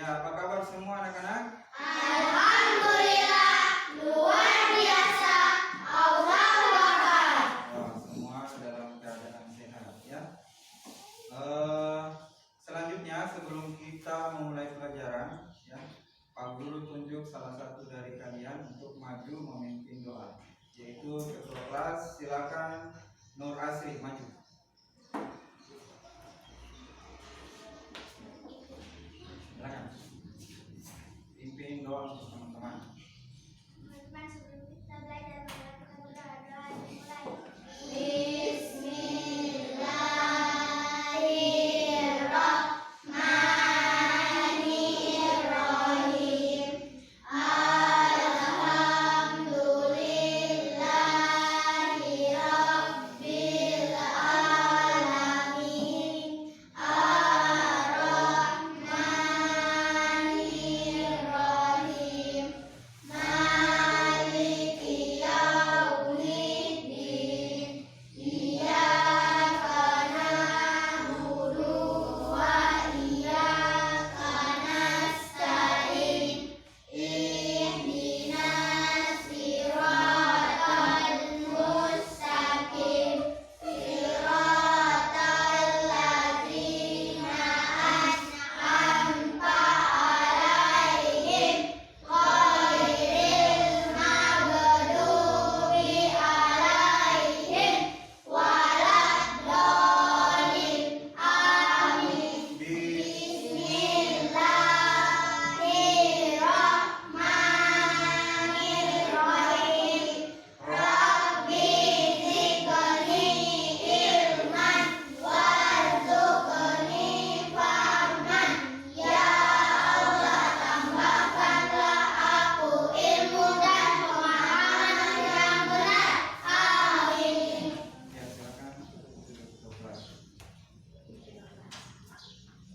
Ya, apa kabar semua anak-anak? Alhamdulillah, luar biasa. Allahu Akbar. Semua dalam keadaan sehat ya. Selanjutnya sebelum kita memulai pelajaran ya, Pak Guru tunjuk salah satu dari kalian untuk maju memimpin doa, yaitu ketua kelas. Silakan Nur Asri maju. Silakan pimpin doa untuk teman-teman. Teman-teman, sebelum kita belajar melakukan doa dimulai.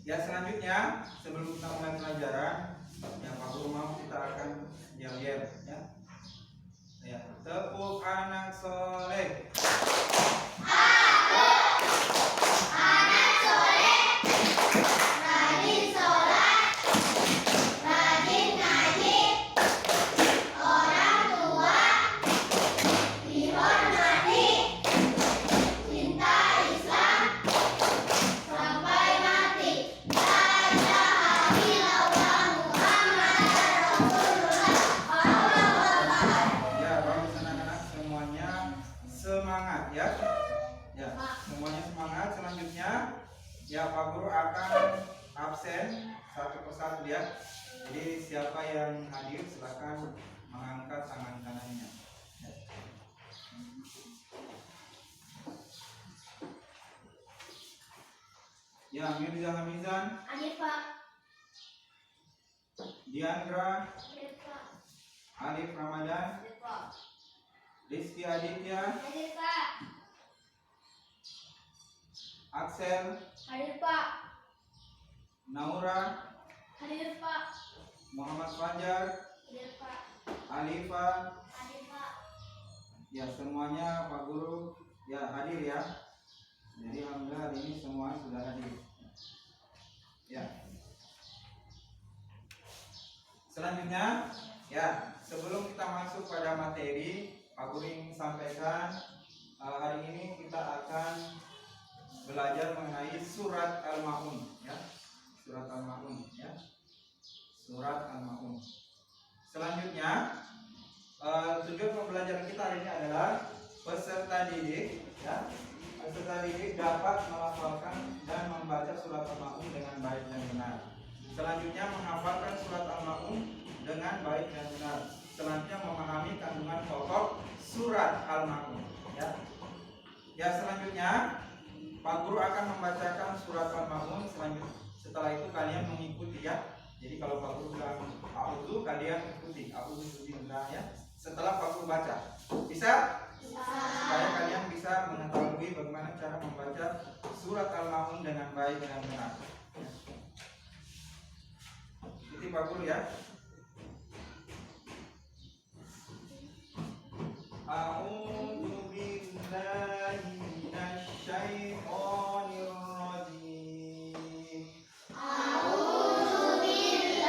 Ya, selanjutnya sebelum kita mulai pelajaran, yang Pak Guru mau kita akan diam-diam ya. Ya, tepuk anak soleh. Anak soleh, rajin sholat, rajin ngaji, orang tua dihormati, cinta Islam sampai mati. La ilaha illallah Muhammadar Rasulullah. Allahu Akbar. Ya, bagus anak-anak, semuanya semangat ya. Ya, semuanya semangat. Selanjutnya ya, Pak Guru akan absen satu persatu ya. Jadi siapa yang hadir silakan mengangkat tangan kanannya. Ya, Mirza Hamizan, Hadir Pak. Diandra, Hadir Pak. Alif Ramadan, Hadir Pak. Rizky Aditya, Hadir Pak. Axel, Hadir Pak. Naura, Hadir Pak. Muhammad Fajar, Hadir Pak. Alifa. Hadir Pak. Ya, semuanya Pak Guru ya hadir ya. Jadi alhamdulillah hari ini semua sudah hadir. Ya. Selanjutnya ya, sebelum kita masuk pada materi, Pak Guru ingin sampaikan hari ini kita akan belajar mengenai surat Al-Maun ya. Surat Al-Maun ya. Surat Al-Maun. Selanjutnya tujuan pembelajaran kita hari ini adalah peserta didik ya. Peserta didik dapat melafalkan dan membaca surat Al-Maun dengan baik dan benar. Selanjutnya menghafalkan surat Al-Maun dengan baik dan benar. Selanjutnya memahami kandungan pokok surat Al-Maun ya. Ya, selanjutnya Pak Guru akan membacakan surat Al-Maun. Setelah itu kalian mengikuti ya. Jadi kalau Pak Guru bilang a'udzu, kalian ikuti a'udzu billah ya. Setelah Pak Guru baca. Bisa? Supaya kalian bisa mengetahui bagaimana cara membaca surat Al-Maun dengan baik dan benar. Ikuti Pak Guru ya. A'udzu billahi minasy syaithanir rajim. A'udzu billahi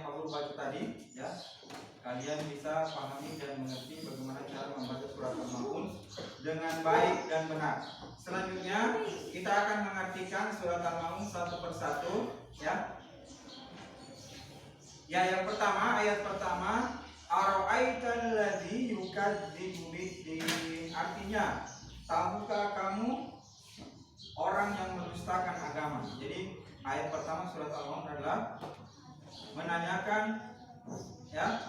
yang Pak Guru baca tadi, ya, kalian bisa pahami dan mengerti bagaimana cara membaca surat Al-Maun dengan baik dan benar. Selanjutnya kita akan mengartikan surat Al-Maun satu persatu, ya. Ya, yang pertama, ayat pertama, ara'aital ladzi yukadzibu biddin. Artinya, tahukah kamu orang yang mendustakan agama? Jadi, ayat pertama surat Al-Maun adalah menanyakan, ya,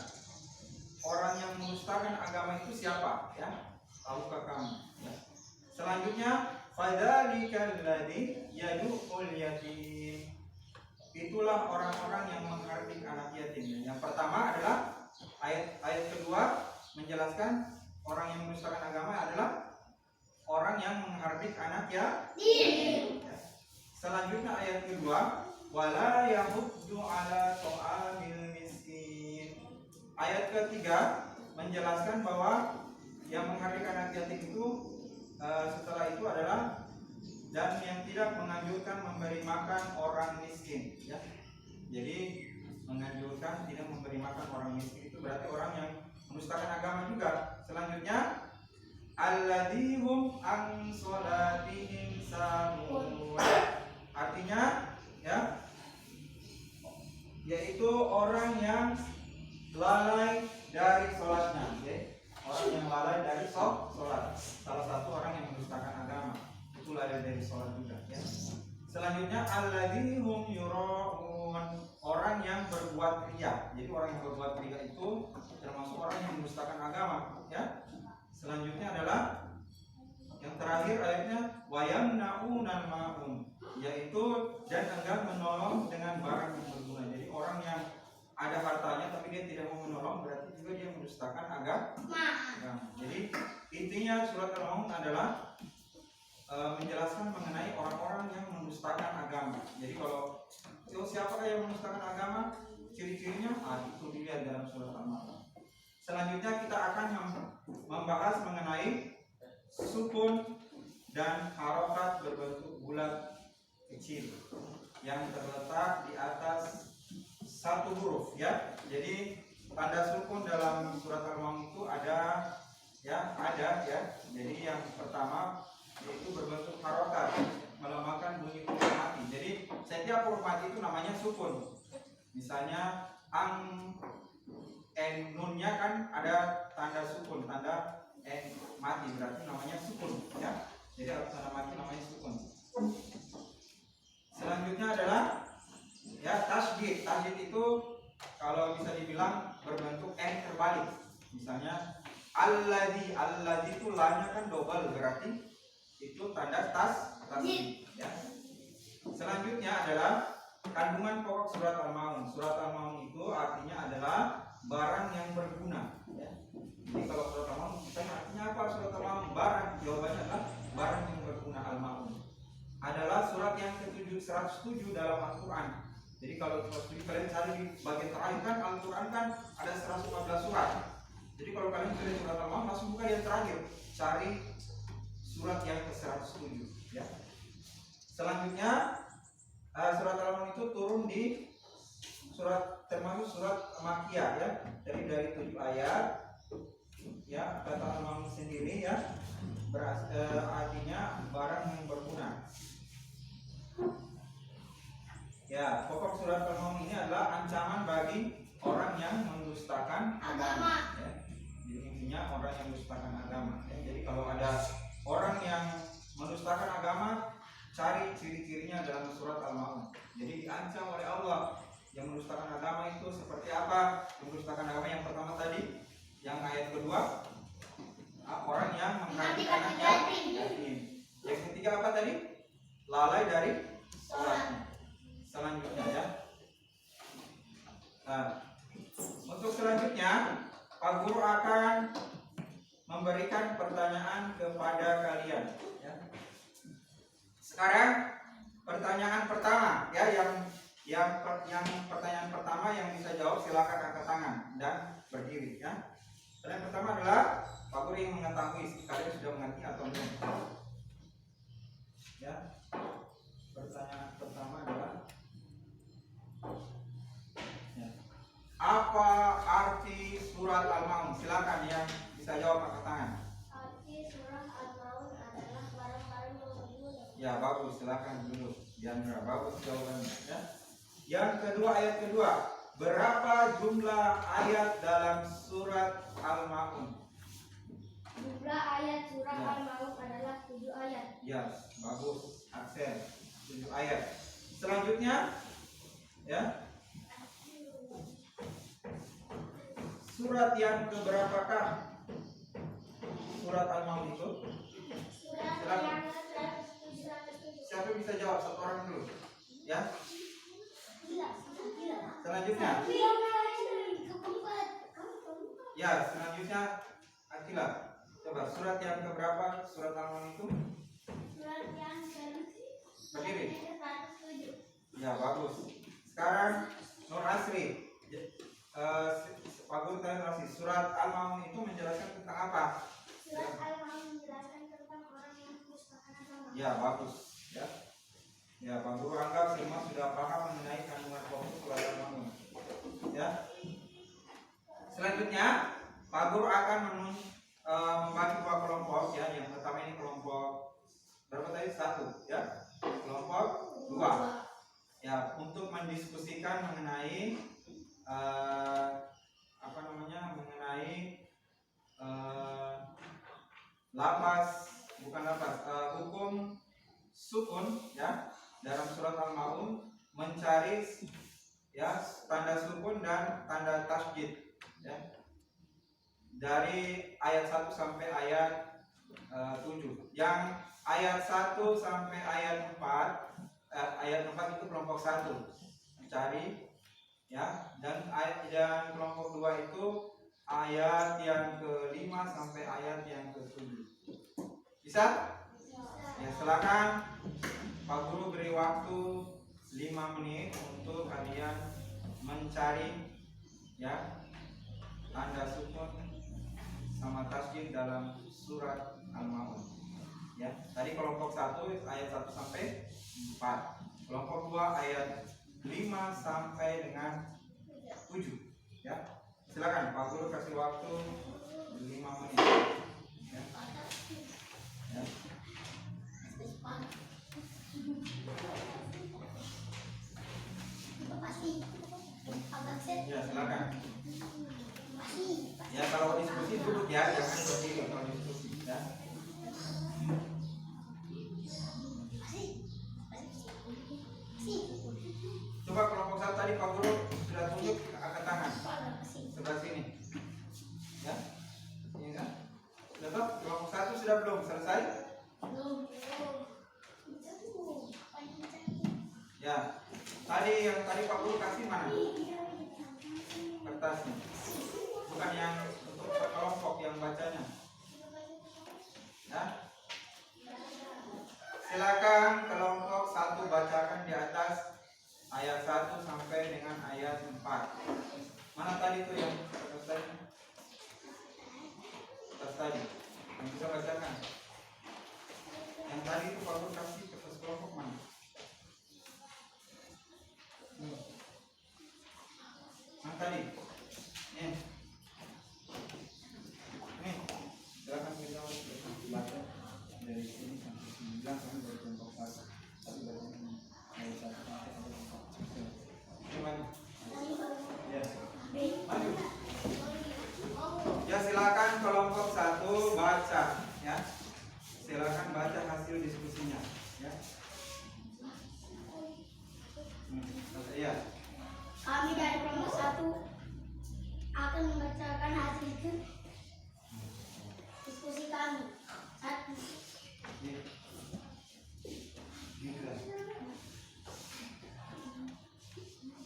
orang yang mendustakan agama itu siapa, ya? Tahukah kamu? Ya. Selanjutnya, fadzalikal ladzi yadu'ul yatim. Itulah orang-orang yang menghardik anak yatim. Yang pertama adalah ayat kedua menjelaskan orang yang mendustakan agama adalah orang yang menghardik anak yatim. Selanjutnya ayat kedua, wala yahuddu ala ta'amil miskin. Ayat ketiga menjelaskan bahwa yang menghardik anak yatim itu setelah itu adalah dan yang tidak menganjurkan memberi makan orang miskin, ya. Jadi menganjurkan tidak memberi makan orang miskin itu berarti orang yang mendustakan agama juga. Selanjutnya alladzihum an sholatihim sahun. Artinya, ya, yaitu orang yang lalai dari sholatnya, ya. Orang yang lalai dari sholat. Salah satu orang yang mendustakan agama itu lalai dari sholat juga, ya. Selanjutnya alladzihum yura'un, orang yang berbuat riya. Jadi orang yang berbuat riya itu termasuk orang yang mendustakan agama, ya. Selanjutnya adalah yang terakhir ayatnya wayamna'unal ma'un, yaitu dan enggan menolong dengan barang yang berguna. Jadi orang yang ada hartanya tapi dia tidak mau menolong berarti juga dia mendustakan agama. Jadi intinya surat Al-Maun adalah menjelaskan mengenai orang-orang yang mendustakan agama. Jadi kalau siapakah yang mendustakan agama, ciri-cirinya itu dilihat dalam surat Al-Maun. Selanjutnya kita akan membahas mengenai sukun dan harokat berbentuk bulat kecil yang terletak di atas satu huruf, ya. Jadi tanda sukun dalam surat Al-Maun itu ada, ya. Jadi yang pertama yaitu berbentuk harokat, melemahkan bunyi huruf mati. Jadi setiap huruf mati itu namanya sukun. Misalnya nunnya kan ada tanda sukun, tanda mati berarti namanya sukun, ya. Jadi kalau tanda mati namanya sukun. Selanjutnya adalah, ya, tasydid. Tasydid itu kalau bisa dibilang berbentuk n terbalik. Misalnya alladzi itu lamnya kan double berarti itu tanda tasydid, ya. Selanjutnya adalah kandungan pokok surat Al-Maun. Surat Al-Maun itu artinya adalah barang yang berguna, ya. Jadi kalau surat Al-Maun artinya apa? Surat Al-Maun barang, jawabannya adalah barang yang berguna. Al-Maun adalah surat yang ke-107 dalam Al-Quran. Jadi kalau 107 kalian cari di bagian terakhir kan Al-Quran kan ada 114 surat. Jadi kalau kalian cari surat Al-Maun langsung buka yang terakhir, cari surat yang ke-107, ya. Selanjutnya surat Al-Maun itu turun di termasuk surat Makkiyah, ya. Jadi dari 7 ayat, ya, kata Al-Maun sendiri, ya, artinya barang yang berguna. Ya, pokok surat Al-Maun ini adalah ancaman bagi orang yang mendustakan agama, ya. Jadi intinya orang yang mendustakan agama, ya. Jadi kalau ada orang yang mendustakan agama, cari ciri-cirinya dalam surat Al-Maun. Jadi diancam oleh Allah. Yang mendustakan agama itu seperti apa? Mendustakan agama yang pertama tadi, yang ayat kedua, orang yang menghardik anak yatim. Yang ketiga apa tadi? Lalai dari sholatnya. Selanjutnya, ya. Nah, untuk selanjutnya Pak Guru akan memberikan pertanyaan kepada kalian, ya. Sekarang pertanyaan pertama, ya, yang pertanyaan pertama yang bisa jawab silakan angkat tangan dan berdiri, ya. Pertanyaan pertama adalah Pak Guru ingin mengetahui kalian sudah mengerti atau belum, ya. Pertanyaan pertama adalah, ya, apa arti surat Al-Maun? Silakan yang bisa jawab angkat tangan. Arti surah Al-Maun adalah barang-barang yang berguna. Ya bagus, silakan dulu. Diandra, bagus jawabannya. Ya. Yang kedua, ayat kedua. Berapa jumlah ayat dalam surat Al-Maun? Jumlah ayat surah Ya. Al-Maun adalah 7 ayat. Ya, bagus. Aksen 7 ayat. Selanjutnya, ya. Surat yang keberapakah surat Al-Maun itu? Surat Silakan. yang ke-107. Siapa yang bisa jawab? Satu orang dulu. Ya. Gila. Selanjutnya. Keempat. Ya, selanjutnya Akila. Coba surat yang keberapa surat Al-Maun itu? Surat yang Berdiri. ke-107. Ya, bagus. Sekarang Nur Asri. Pak Guru tanya Nur Asri, surat Al-Maun itu menjelaskan tentang apa? Surat Al-Maun menjelaskan tentang orang yang memustakan agama. Ya, bagus. Ya. Ya, Pak Guru anggap semua sudah paham mengenai kandungan pokok surat Al-Maun. Ya. Selanjutnya, Pak Guru akan membagi dua kelompok ya. Yang pertama ini kelompok berapa tadi? 1 ya. Kelompok 2. Ya, untuk mendiskusikan mengenai mengenai hukum sukun ya dalam surat Al-Maun, mencari ya tanda sukun dan tanda tasydid ya dari ayat 1 sampai ayat 7. Yang ayat 1 sampai ayat 4 itu kelompok 1 mencari ya, dan kelompok 2 itu ayat yang ke-5 sampai ayat yang ke-7. Bisa? Ya, silakan Pak Guru beri waktu 5 menit untuk kalian mencari ya tanda sukun sama tasydid dalam surat Al-Maun. Ya, tadi kelompok 1 ayat 1 sampai 4. Kelompok 2 ayat 5 sampai dengan 7 ya. Silakan Pak Guru kasih waktu 5 menit ya. Ya. Ya, silakan. Ya, kalau diskusi duduk ya, jangan berdiri kalau diskusi ya. Coba kelompok 1 tadi Pak Guru sudah tunjuk angkat tangan sebelah sini ya. Ini kan sudah tahu kelompok 1 sudah belum selesai ya. Yang tadi Pak Guru kasih mana kertasnya, bukan yang untuk kelompok yang bacanya ya. Silakan kelompok 1 bacakan di atas ayat 1 sampai dengan ayat 4. Mana tadi tuh yang kertas tadi yang bisa bacakan? Yang tadi itu Pak Guru kasih kertas kelompok mana? Yang tadi nih silakan kita baca dari sini sampai 9 sampai dari kelompok 1. Tapi bacanya ayat 1 sampai ayat 4. Gimana? Ya. Maju. Ya, silakan kelompok 1 baca ya. Silakan baca hasil diskusinya ya. Ya. Kami dari kelompok 1 akan membacakan hasil diskusi kami. 1.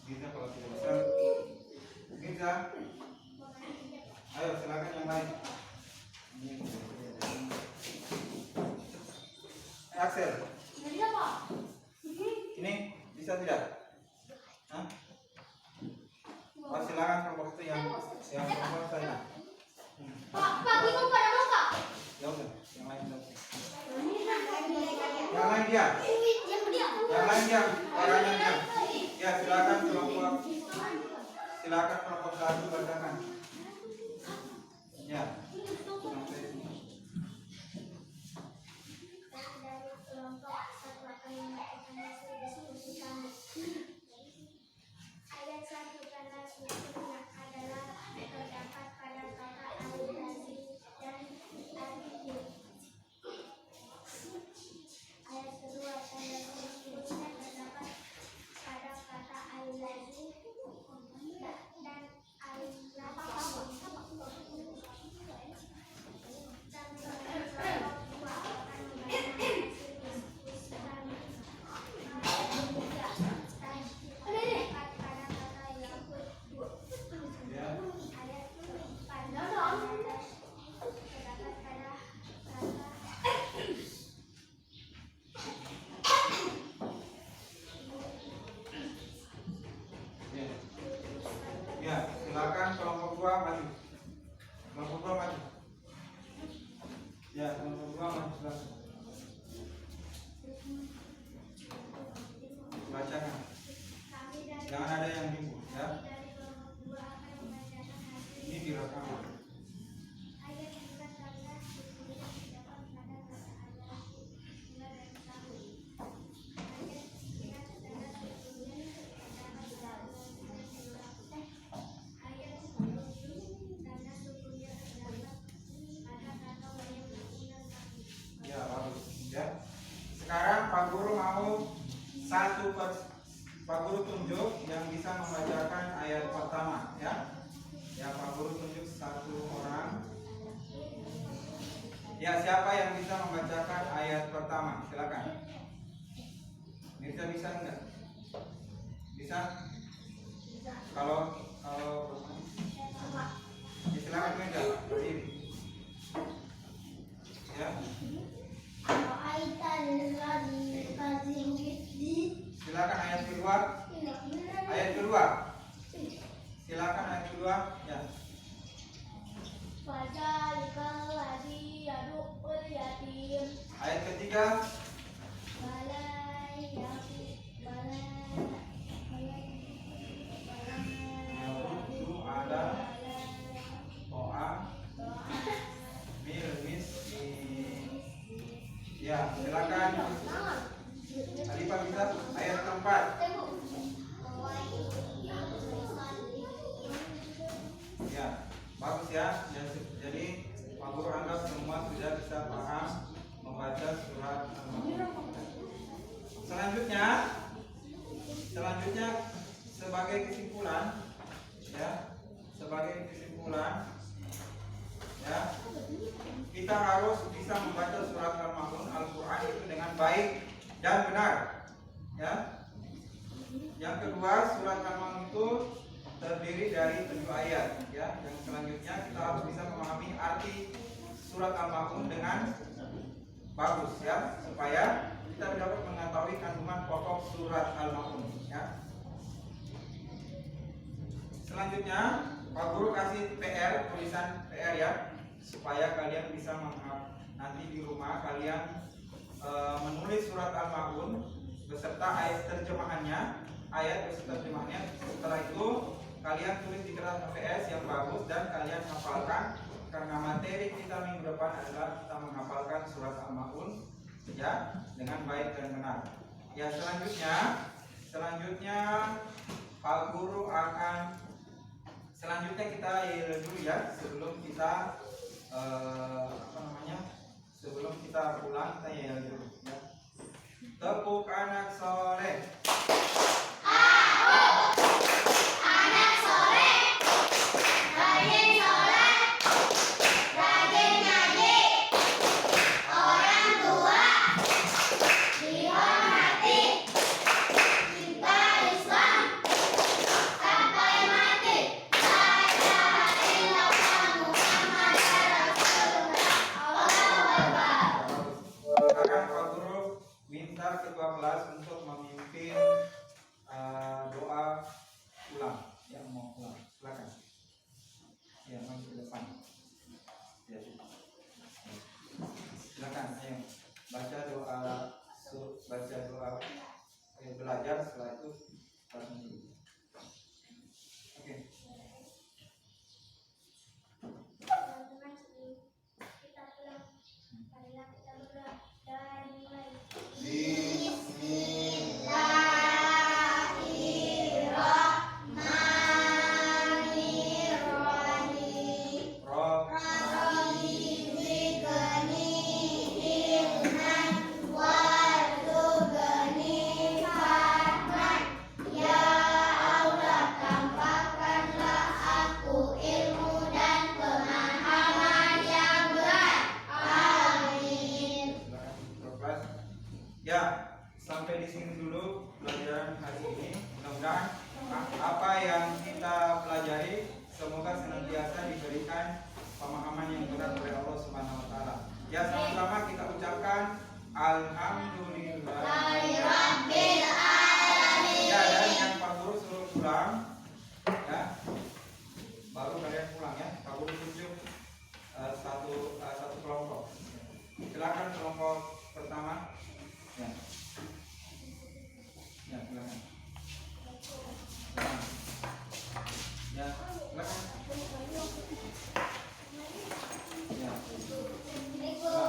Bisa kalau tidak bisa. Bisa. Ayo silakan yang lain. Axel, Jadi apa? ini bisa tidak? Hah? Oh, silakan kelompok itu yang kelompok saya. Pak, bingung pada mau Kak? Ya udah, yang lain dulu. Yang lain dia. Yang lain dia. Orangnya dia. Ya, silakan kelompok. silakan kelompok 1 bacakan. Ya. Sampai sini. Dari kelompok 1 akan membacakan hasil diskusi kami. Ayat 1 karena sumbernya adalah terdapat pada kata al-lazi dan al-hid. Ayat kedua tanda sumbernya terdapat pada kata al-lazi dan al-lazi. Dan kelompok 2 akan membacakan hasil diskusi kami. Terdapat pada kata Yahud. Ya. Ayat 4 terdapat pada kata Ya. Ya, silakan kelompok 2 maju. Kelompok 2 maju. Ya, kelompok 2 maju silakan. Bacakan. kami dari Jangan ada yang bingung ya. dari kelompok 2 akan membacakan hasil Ini direkam. ayat 14 sumbernya terdapat pada kata al-lazi dan al-hid. Ayat 9 tanda sumbernya terdapat pada al-lazi dan al-hid. Ayat 10 tanda sumbernya terdapat pada kata wayang dan kaki. Ya, bagus. Ya. Sekarang Pak Guru mau Pak Guru tunjuk yang bisa membacakan ayat pertama ya. Ya, Pak Guru tunjuk 1 orang. Ya, siapa yang bisa membacakan ayat pertama? Silakan. Bisa enggak? Bisa? Kalau ya, silakan meja berdiri. Ya. Silakan ayat kedua. Ayat kedua. Silakan ayat kedua. Ya. Ayat ketiga. Itu ada doa bil miskin. Ya, silakan. Alifah bisa ayat keempat. Ya, bagus ya. Jadi Pak Guru anggap semua sudah bisa paham membaca surat Al-Baqarah. Selanjutnya sebagai kesimpulan ya, kita harus bisa membaca surat Al-Ma'un Al-Qur'an itu dengan baik dan benar ya. Yang kedua, surat Al-Ma'un itu terdiri dari 7 ayat ya. Yang selanjutnya kita harus bisa memahami arti surat Al-Ma'un dengan bagus ya, supaya kita dapat mengetahui kandungan pokok surat Al-Ma'un ya. Selanjutnya Pak Guru kasih PR, tulisan PR ya, supaya kalian bisa nanti di rumah kalian menulis surat Al-Ma'un beserta ayat terjemahannya. Setelah itu kalian tulis di kertas APS yang bagus dan kalian hafalkan, karena materi kita minggu depan adalah kita menghafalkan surat Al-Ma'un ya dengan baik dan benar. Ya, selanjutnya Pak Guru selanjutnya kita dulu ya, sebelum kita sebelum kita pulang kita yel dulu ya. Tepuk anak soleh. Anak soleh, rajin sholat, rajin ngaji, orang tua dihormati, cinta Islam sampai mati. La ilaha illallah Muhammadar Rasulullah. Allahu Akbar. Sekarang Pak Guru minta ketua kelas untuk memimpin semoga senantiasa diberikan pemahaman yang benar oleh Allah Subhanahu wa taala. Ya, sama-sama kita ucapkan alhamdulillah. Ya, dan yang Pak Guru suruh pulang ya. Baru kalian pulang ya. Pak Guru tunjuk satu kelompok. Silakan kelompok pertama. Ya. Ya, silakan. Ya, silakan. Ya.